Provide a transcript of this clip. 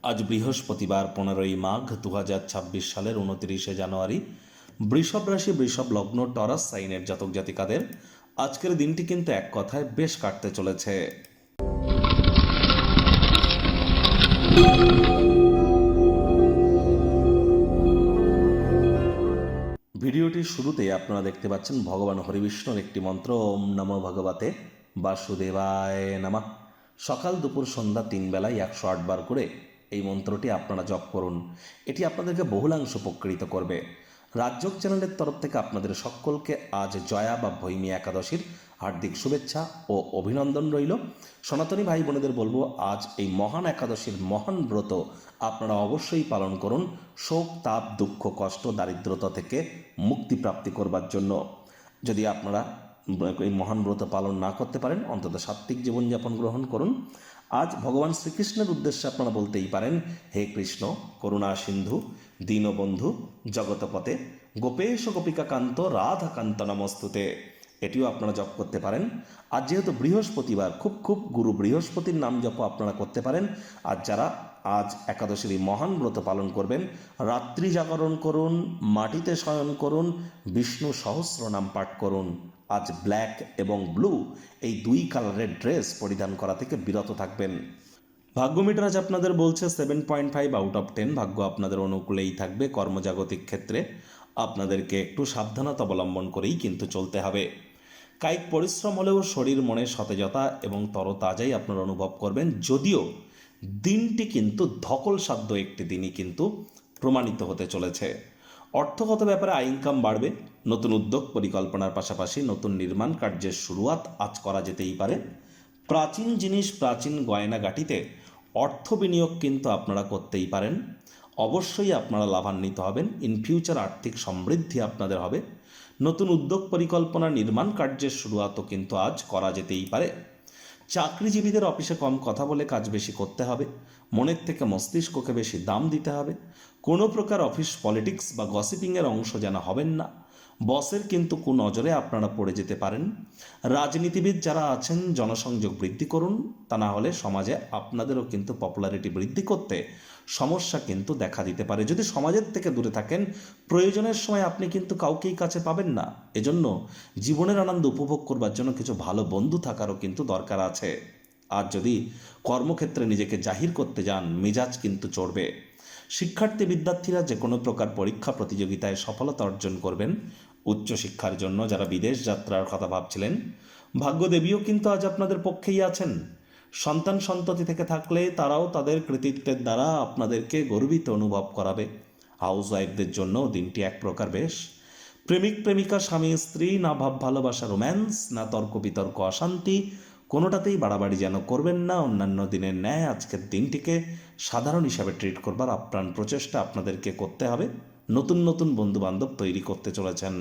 আজ বৃহস্পতিবার 15ই মাঘ 2026 সালের 29শে জানুয়ারি। বৃষভ রাশি, বৃষভ লগ্ন, টরাস সাইনের জাতক জাতিকাদের আজকের দিনটি কিন্তু এক কথায় বেশ কাটতে চলেছে। ভিডিওটির শুরুতেই আপনারা দেখতে পাচ্ছেন ভগবান হরিবিষ্ণুর একটি মন্ত্র, ওম নমো ভগবতে বাসুদেবায় নমঃ। সকাল দুপুর সন্ধ্যা 3 বেলায় 108 বার করে এই মন্ত্রটি আপনারা জপ করুন। এটি আপনাদেরকে বহুলাংশ উপকৃত করবে। রাজযোগ চ্যানেলের তরফ থেকে আপনাদের সকলকে আজ জয়া বা ভৈমী একাদশীর হার্দিক শুভেচ্ছা ও অভিনন্দন রইল। সনাতনী ভাই বোনেদের বলবো, আজ এই মহান একাদশীর মহান ব্রত আপনারা অবশ্যই পালন করুন, শোক, তাপ, দুঃখ, কষ্ট, দারিদ্রতা থেকে মুক্তি প্রাপ্তি করবার জন্য। যদি আপনারা এই মহান ব্রত পালন না করতে পারেন, অন্তত সাত্ত্বিক জীবনযাপন গ্রহণ করুন। আজ ভগবান শ্রীকৃষ্ণের উদ্দেশ্যে আপনারা বলতেই পারেন, হে কৃষ্ণ, করুণা সিন্ধু, দীনবন্ধু, জগতপতে, গোপেশ গোপিকাকান্ত রাধাকান্ত নমস্তুতে। এটিও আপনারা জপ করতে পারেন। আর যেহেতু বৃহস্পতিবার, খুব গুরু বৃহস্পতির নাম জপ আপনারা করতে পারেন। আর যারা আজ একাদশীর এই মহান ব্রত পালন করবেন, রাত্রি জাগরণ করুন, মাটিতে শয়ন করুন, বিষ্ণু সহস্র নাম পাঠ করুন। আজ ব্ল্যাক এবং ব্লু এই দুই কালারের ড্রেস পরিধান করা থেকে বিরত থাকবেন। ভাগ্য মিটার আজ আপনাদের বলছে 7.5 আউট অফ 10। ভাগ্য আপনাদের অনুকূলেই থাকবে। কর্মজাগতিক ক্ষেত্রে আপনাদেরকে একটু সাবধানতা অবলম্বন করেই কিন্তু চলতে হবে। কায়িক পরিশ্রম হলেও শরীর মনে সতেজতা এবং তরতাজাই আপনারা অনুভব করবেন। যদিও দিনটি কিন্তু ধকলসাধ্য একটি দিনই কিন্তু প্রমাণিত হতে চলেছে। অর্থগত ব্যাপারে আয় ইনকাম বাড়বে। নতুন উদ্যোগ পরিকল্পনার পাশাপাশি নতুন নির্মাণ কার্যের শুরুয়াত আজ করা যেতেই পারে। প্রাচীন জিনিস, প্রাচীন গয়নাগাটিতে অর্থ বিনিয়োগ কিন্তু আপনারা করতেই পারেন। অবশ্যই আপনারা লাভান্বিত হবেন। ইন ফিউচার আর্থিক সমৃদ্ধি আপনাদের হবে। নতুন উদ্যোগ পরিকল্পনা, নির্মাণ কার্যের শুরুয়াতও কিন্তু আজ করা যেতেই পারে। চাকরিজীবীদের অফিসে কম কথা বলে কাজ বেশি করতে হবে। মনের থেকে মস্তিষ্ককে বেশি দাম দিতে হবে। কোনো প্রকার অফিস পলিটিক্স বা গসিপিংয়ের অংশ যেন হবেন না। বসের কিন্তু কুনজরে আপনারা পড়ে যেতে পারেন। রাজনীতিবিদ যারা আছেন, জনসংযোগ বৃদ্ধি করুন, তা না হলে সমাজে আপনাদেরও কিন্তু পপুলারিটি বৃদ্ধি করতে সমস্যা কিন্তু দেখা দিতে পারে। যদি সমাজের থেকে দূরে থাকেন, প্রয়োজনের সময় আপনি কিন্তু কাউকেই কাছে পাবেন না। এজন্য জীবনের আনন্দ উপভোগ করবার জন্য কিছু ভালো বন্ধু থাকারও কিন্তু দরকার আছে। আর যদি কর্মক্ষেত্রে নিজেকে জাহির করতে যান, মেজাজ কিন্তু চড়বে। শিক্ষার্থী বিদ্যার্থীরা যে কোনো প্রকার পরীক্ষা প্রতিযোগিতায় সফলতা অর্জন করবেন। উচ্চশিক্ষার জন্য যারা বিদেশ যাত্রার কথা ভাবছিলেন, ভাগ্যদেবীও কিন্তু আজ আপনাদের পক্ষেই আছেন। সন্তান সন্ততি থেকে থাকলে তারাও তাদের কৃতিত্বের দ্বারা আপনাদেরকে গর্বিত অনুভব করাবে। হাউস ওয়াইফদের জন্য দিনটি এক প্রকার বেশ। প্রেমিক প্রেমিকা, স্বামী স্ত্রী, না ভাব ভালোবাসা রোম্যান্স, না তর্ক বিতর্ক অশান্তি, কোনোটাতেই বাড়াবাড়ি যেন করবেন না। অন্যান্য দিনের ন্যায় আজকের দিনটিকে সাধারণ হিসাবে ট্রিট করবার আপ্রাণ প্রচেষ্টা আপনাদেরকে করতে হবে। নতুন নতুন বন্ধুবান্ধব তৈরি করতে চলেছেন।